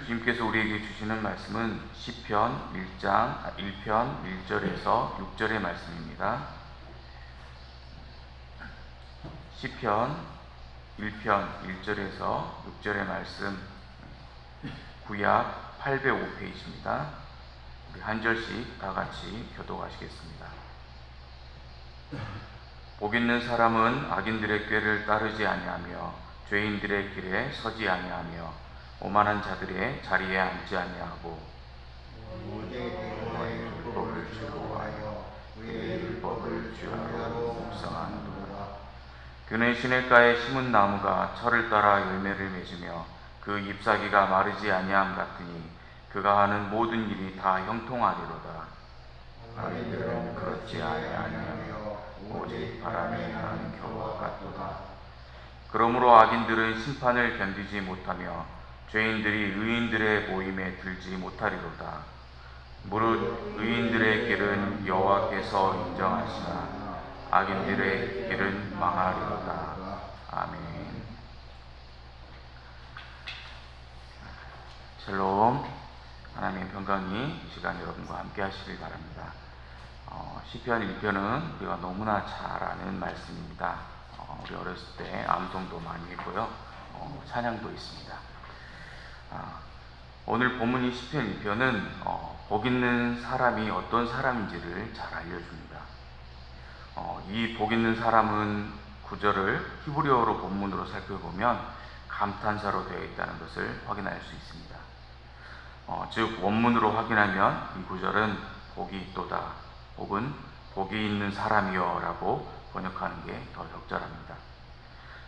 주님께서 우리에게 주시는 말씀은 시편 1편 1절에서 6절의 말씀입니다. 시편 1편 1절에서 6절의 말씀, 구약 805페이지입니다. 우리 한 절씩 다 같이 교독하시겠습니다. 복 있는 사람은 악인들의 꾀를 따르지 아니하며 죄인들의 길에 서지 아니하며 오만한 자들의 자리에 앉지 아니하고 여호와의 율법을 즐거워하여 그의 율법을 주야로 묵상하는도다. 그는 시냇가에 심은 나무가 철을 따라 열매를 맺으며 그 잎사귀가 마르지 아니함 같으니 그가 하는 모든 일이 다 형통하리로다. 악인들은 그렇지 아니하며 오직 바람에 나는 겨와 같도다. 그러므로 악인들은 심판을 견디지 못하며 죄인들이 의인들의 모임에 들지 못하리로다. 무릇 의인들의 길은 여호와께서 인정하시나 악인들의 길은 망하리로다. 아멘. 샬롬. 하나님의 평강이 이 시간 여러분과 함께 하시길 바랍니다. 시편 1편은 우리가 너무나 잘 아는 말씀입니다. 우리 어렸을 때 암송도 많이 했고요. 찬양도 있습니다. 오늘 본문인 시편 1편은 복 있는 사람이 어떤 사람인지를 잘 알려줍니다. 이 복 있는 사람은 구절을 히브리어로 본문으로 살펴보면 감탄사로 되어 있다는 것을 확인할 수 있습니다. 즉 원문으로 확인하면 이 구절은 복이 있도다 혹은 복이 있는 사람이여 라고 번역하는 게 더 적절합니다.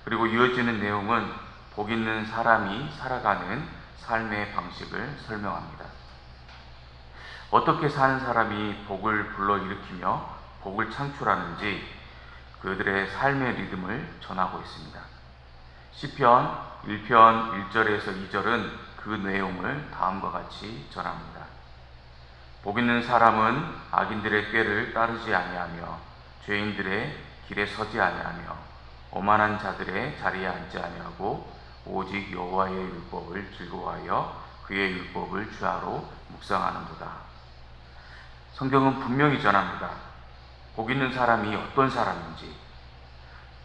그리고 이어지는 내용은 복 있는 사람이 살아가는 삶의 방식을 설명합니다. 어떻게 사는 사람이 복을 불러일으키며 복을 창출하는지 그들의 삶의 리듬을 전하고 있습니다. 시편 1편 1절에서 2절은 그 내용을 다음과 같이 전합니다. 복 있는 사람은 악인들의 꾀를 따르지 아니하며 죄인들의 길에 서지 아니하며 오만한 자들의 자리에 앉지 아니하고 오직 여호와의 율법을 즐거워하여 그의 율법을 주야로 묵상하는도다. 성경은 분명히 전합니다. 복 있는 사람이 어떤 사람인지,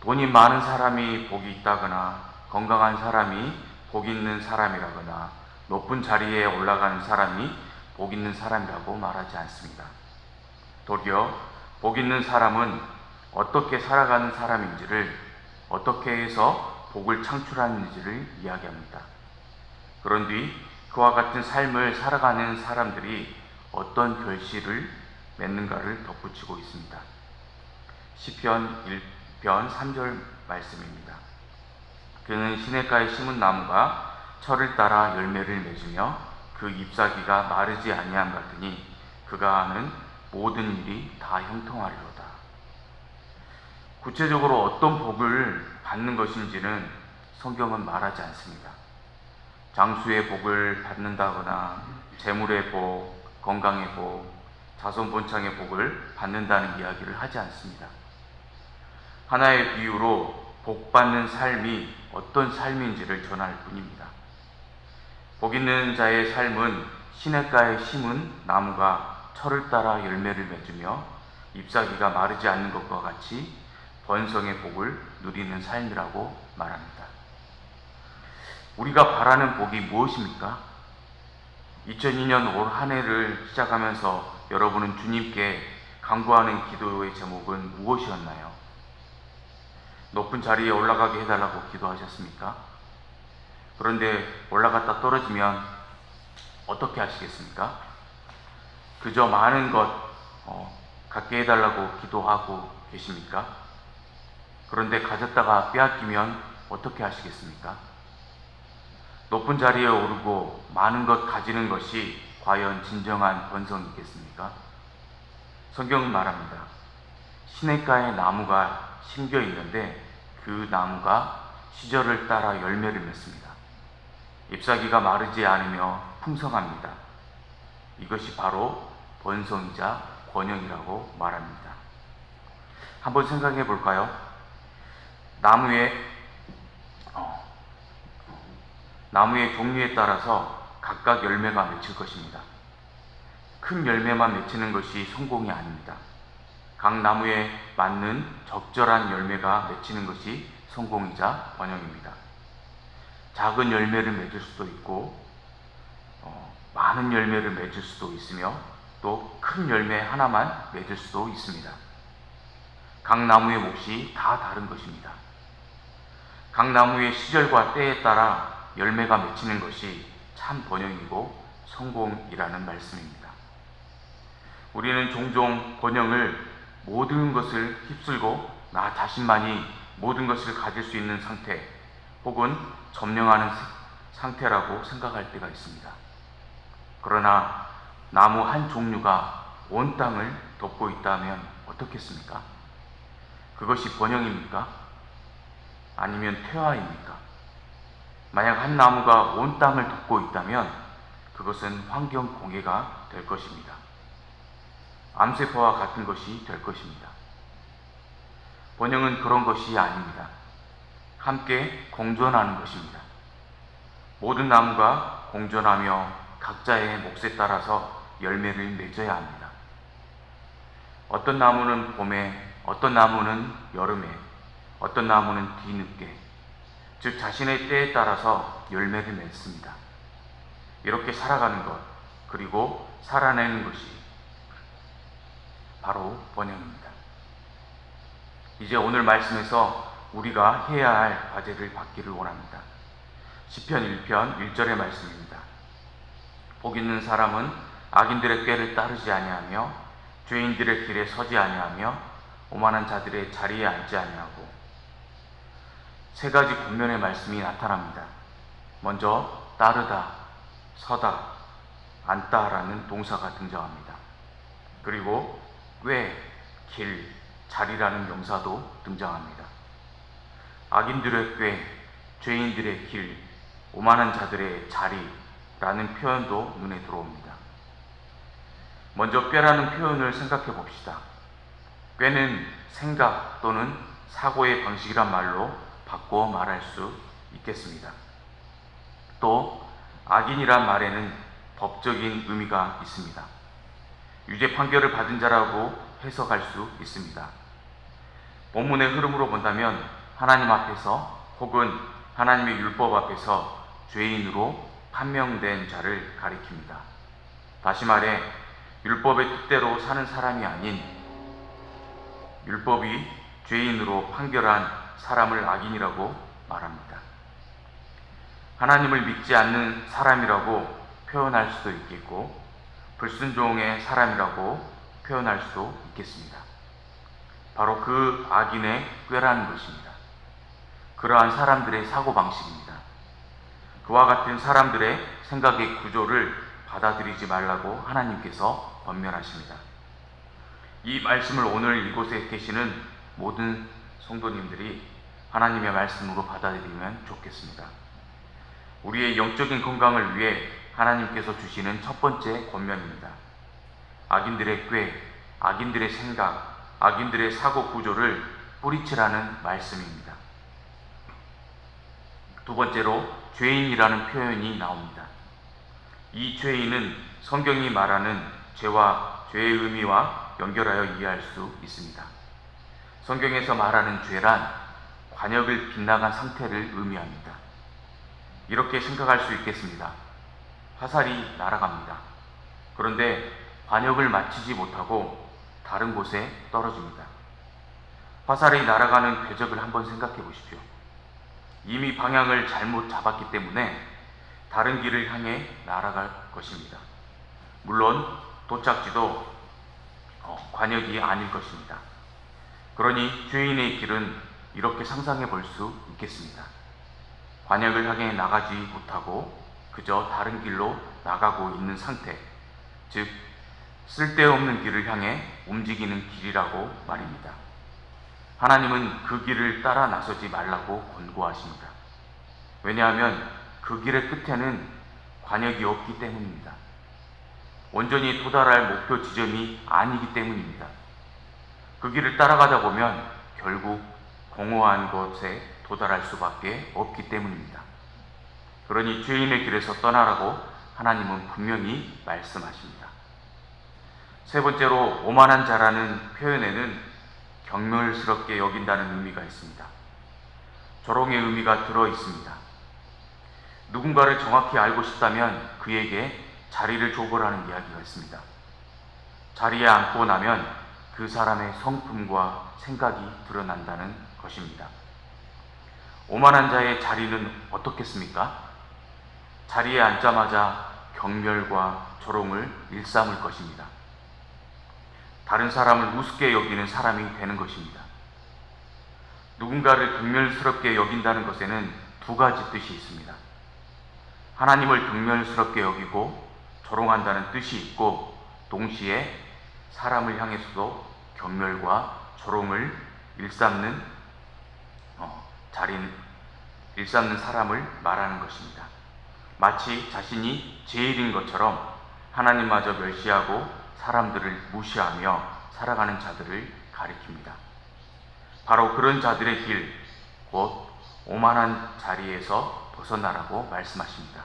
돈이 많은 사람이 복이 있다거나 건강한 사람이 복 있는 사람이라거나 높은 자리에 올라가는 사람이 복 있는 사람이라고 말하지 않습니다. 도리어 복 있는 사람은 어떻게 살아가는 사람인지를, 어떻게 해서 복을 창출하는지를 이야기합니다. 그런 뒤 그와 같은 삶을 살아가는 사람들이 어떤 결실을 맺는가를 덧붙이고 있습니다. 시편 1편 3절 말씀입니다. 그는 시냇가에 심은 나무가 철을 따라 열매를 맺으며 그 잎사귀가 마르지 아니함 같으니 그가 하는 모든 일이 다 형통하리로다. 구체적으로 어떤 복을 받는 것인지는 성경은 말하지 않습니다. 장수의 복을 받는다거나 재물의 복, 건강의 복, 자손 번창의 복을 받는다는 이야기를 하지 않습니다. 하나의 비유로 복 받는 삶이 어떤 삶인지를 전할 뿐입니다. 복 있는 자의 삶은 시냇가에 심은 나무가 철을 따라 열매를 맺으며 잎사귀가 마르지 않는 것과 같이 번성의 복을 누리는 삶이라고 말합니다. 우리가 바라는 복이 무엇입니까? 2002년 올 한 해를 시작하면서 여러분은 주님께 간구하는 기도의 제목은 무엇이었나요? 높은 자리에 올라가게 해달라고 기도하셨습니까? 그런데 올라갔다 떨어지면 어떻게 하시겠습니까? 그저 많은 것 갖게 해달라고 기도하고 계십니까? 그런데 가졌다가 빼앗기면 어떻게 하시겠습니까? 높은 자리에 오르고 많은 것 가지는 것이 과연 진정한 번성이겠습니까? 성경은 말합니다. 시냇가에 나무가 심겨 있는데 그 나무가 시절을 따라 열매를 맺습니다. 잎사귀가 마르지 않으며 풍성합니다. 이것이 바로 번성이자 권영이라고 말합니다. 한번 생각해 볼까요? 나무의 종류에 따라서 각 각각 열매가 맺힐 것입니다. 큰 열매만 맺히는 것이 성공이 아닙니다. 각 나무에 맞는 적절한 열매가 맺히는 것이 성공이자 번영입니다. 작은 열매를 맺을 수도 있고 많은 열매를 맺을 수도 있으며 또 큰 열매 하나만 맺을 수도 있습니다. 각 나무의 몫이 다 다른 것입니다. 각 나무의 시절과 때에 따라 열매가 맺히는 것이 참 번영이고 성공이라는 말씀입니다. 우리는 종종 번영을 모든 것을 휩쓸고 나 자신만이 모든 것을 가질 수 있는 상태 혹은 점령하는 상태라고 생각할 때가 있습니다. 그러나 나무 한 종류가 온 땅을 덮고 있다면 어떻겠습니까? 그것이 번영입니까? 아니면 퇴화입니까? 만약 한 나무가 온 땅을 덮고 있다면 그것은 환경 공해가 될 것입니다. 암세포와 같은 것이 될 것입니다. 번영은 그런 것이 아닙니다. 함께 공존하는 것입니다. 모든 나무가 공존하며 각자의 몫에 따라서 열매를 맺어야 합니다. 어떤 나무는 봄에, 어떤 나무는 여름에, 어떤 나무는 뒤늦게, 즉 자신의 때에 따라서 열매를 맺습니다. 이렇게 살아가는 것, 그리고 살아내는 것이 바로 번영입니다. 이제 오늘 말씀에서 우리가 해야 할 과제를 받기를 원합니다. 시편 1편 1절의 말씀입니다. 복 있는 사람은 악인들의 꾀를 따르지 아니하며 죄인들의 길에 서지 아니하며 오만한 자들의 자리에 앉지 아니하고. 세 가지 권면의 말씀이 나타납니다. 먼저 따르다, 서다, 앉다라는 동사가 등장합니다. 그리고 꾀, 길, 자리라는 명사도 등장합니다. 악인들의 꾀, 죄인들의 길, 오만한 자들의 자리라는 표현도 눈에 들어옵니다. 먼저 꾀라는 표현을 생각해 봅시다. 꾀는 생각 또는 사고의 방식이란 말로 바꿔 말할 수 있겠습니다. 또 악인이란 말에는 법적인 의미가 있습니다. 유죄 판결을 받은 자라고 해석할 수 있습니다. 본문의 흐름으로 본다면 하나님 앞에서 혹은 하나님의 율법 앞에서 죄인으로 판명된 자를 가리킵니다. 다시 말해 율법의 뜻대로 사는 사람이 아닌 율법이 죄인으로 판결한 사람을 악인이라고 말합니다. 하나님을 믿지 않는 사람이라고 표현할 수도 있겠고 불순종의 사람이라고 표현할 수도 있겠습니다. 바로 그 악인의 꾀라는 것입니다. 그러한 사람들의 사고방식입니다. 그와 같은 사람들의 생각의 구조를 받아들이지 말라고 하나님께서 권면하십니다. 이 말씀을 오늘 이곳에 계시는 모든 성도님들이 하나님의 말씀으로 받아들이면 좋겠습니다. 우리의 영적인 건강을 위해 하나님께서 주시는 첫 번째 권면입니다. 악인들의 꾀, 악인들의 생각, 악인들의 사고 구조를 뿌리치라는 말씀입니다. 두 번째로 죄인이라는 표현이 나옵니다. 이 죄인은 성경이 말하는 죄와 죄의 의미와 연결하여 이해할 수 있습니다. 성경에서 말하는 죄란 관역을 빗나간 상태를 의미합니다. 이렇게 생각할 수 있겠습니다. 화살이 날아갑니다. 그런데 관역을 맞추지 못하고 다른 곳에 떨어집니다. 화살이 날아가는 궤적을 한번 생각해 보십시오. 이미 방향을 잘못 잡았기 때문에 다른 길을 향해 날아갈 것입니다. 물론 도착지도 관역이 아닐 것입니다. 그러니 죄인의 길은 이렇게 상상해 볼 수 있겠습니다. 관역을 향해 나가지 못하고 그저 다른 길로 나가고 있는 상태, 즉 쓸데없는 길을 향해 움직이는 길이라고 말입니다. 하나님은 그 길을 따라 나서지 말라고 권고하십니다. 왜냐하면 그 길의 끝에는 관역이 없기 때문입니다. 온전히 도달할 목표 지점이 아니기 때문입니다. 그 길을 따라가다 보면 결국 공허한 곳에 도달할 수밖에 없기 때문입니다. 그러니 죄인의 길에서 떠나라고 하나님은 분명히 말씀하십니다. 세 번째로 오만한 자라는 표현에는 경멸스럽게 여긴다는 의미가 있습니다. 조롱의 의미가 들어 있습니다. 누군가를 정확히 알고 싶다면 그에게 자리를 줘보라는 이야기가 있습니다. 자리에 앉고 나면 그 사람의 성품과 생각이 드러난다는 것입니다. 오만한 자의 자리는 어떻겠습니까? 자리에 앉자마자 경멸과 조롱을 일삼을 것입니다. 다른 사람을 우습게 여기는 사람이 되는 것입니다. 누군가를 경멸스럽게 여긴다는 것에는 두 가지 뜻이 있습니다. 하나님을 경멸스럽게 여기고 조롱한다는 뜻이 있고, 동시에 사람을 향해서도 경멸과 조롱을 일삼는 사람을 말하는 것입니다. 마치 자신이 제일인 것처럼 하나님마저 멸시하고 사람들을 무시하며 살아가는 자들을 가리킵니다. 바로 그런 자들의 길, 곧 오만한 자리에서 벗어나라고 말씀하십니다.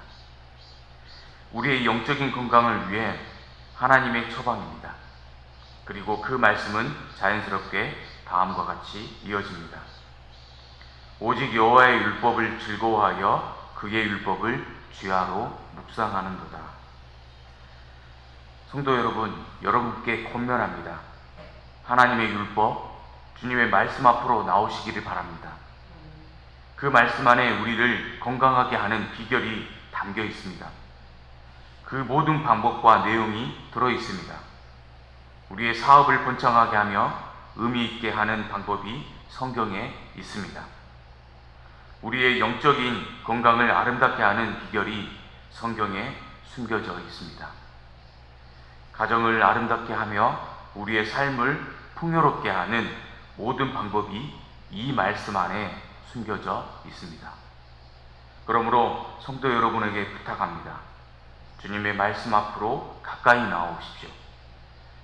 우리의 영적인 건강을 위해 하나님의 처방입니다. 그리고 그 말씀은 자연스럽게 다음과 같이 이어집니다. 오직 여호와의 율법을 즐거워하여 그의 율법을 주야로 묵상하는도다. 성도 여러분, 여러분께 권면합니다. 하나님의 율법, 주님의 말씀 앞으로 나오시기를 바랍니다. 그 말씀 안에 우리를 건강하게 하는 비결이 담겨 있습니다. 그 모든 방법과 내용이 들어 있습니다. 우리의 사업을 번창하게 하며 의미 있게 하는 방법이 성경에 있습니다. 우리의 영적인 건강을 아름답게 하는 비결이 성경에 숨겨져 있습니다. 가정을 아름답게 하며 우리의 삶을 풍요롭게 하는 모든 방법이 이 말씀 안에 숨겨져 있습니다. 그러므로 성도 여러분에게 부탁합니다. 주님의 말씀 앞으로 가까이 나오십시오.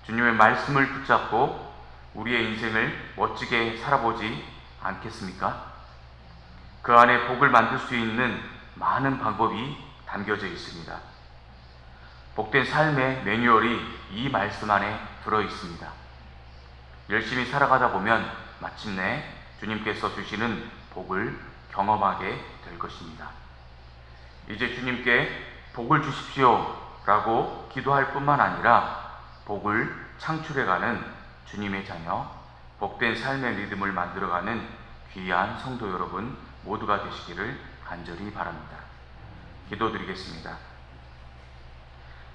주님의 말씀을 붙잡고 우리의 인생을 멋지게 살아보지 않겠습니까? 그 안에 복을 만들 수 있는 많은 방법이 담겨져 있습니다. 복된 삶의 매뉴얼이 이 말씀 안에 들어 있습니다. 열심히 살아가다 보면 마침내 주님께서 주시는 복을 경험하게 될 것입니다. 이제 주님께 복을 주십시오 라고 기도할 뿐만 아니라 복을 창출해가는 주님의 자녀, 복된 삶의 리듬을 만들어가는 귀한 성도 여러분 모두가 되시기를 간절히 바랍니다. 기도드리겠습니다.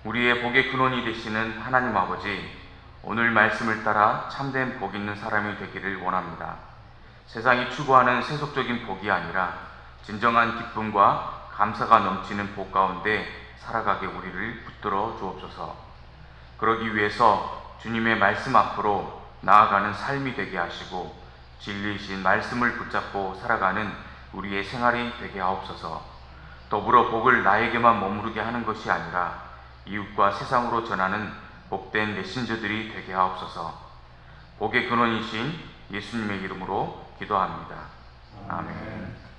우리의 복의 근원이 되시는 하나님 아버지, 오늘 말씀을 따라 참된 복 있는 사람이 되기를 원합니다. 세상이 추구하는 세속적인 복이 아니라 진정한 기쁨과 감사가 넘치는 복 가운데 살아가게 우리를 붙들어 주옵소서. 그러기 위해서 주님의 말씀 앞으로 나아가는 삶이 되게 하시고 진리이신 말씀을 붙잡고 살아가는 우리의 생활이 되게 하옵소서. 더불어 복을 나에게만 머무르게 하는 것이 아니라 이웃과 세상으로 전하는 복된 메신저들이 되게 하옵소서. 복의 근원이신 예수님의 이름으로 기도합니다. 아멘.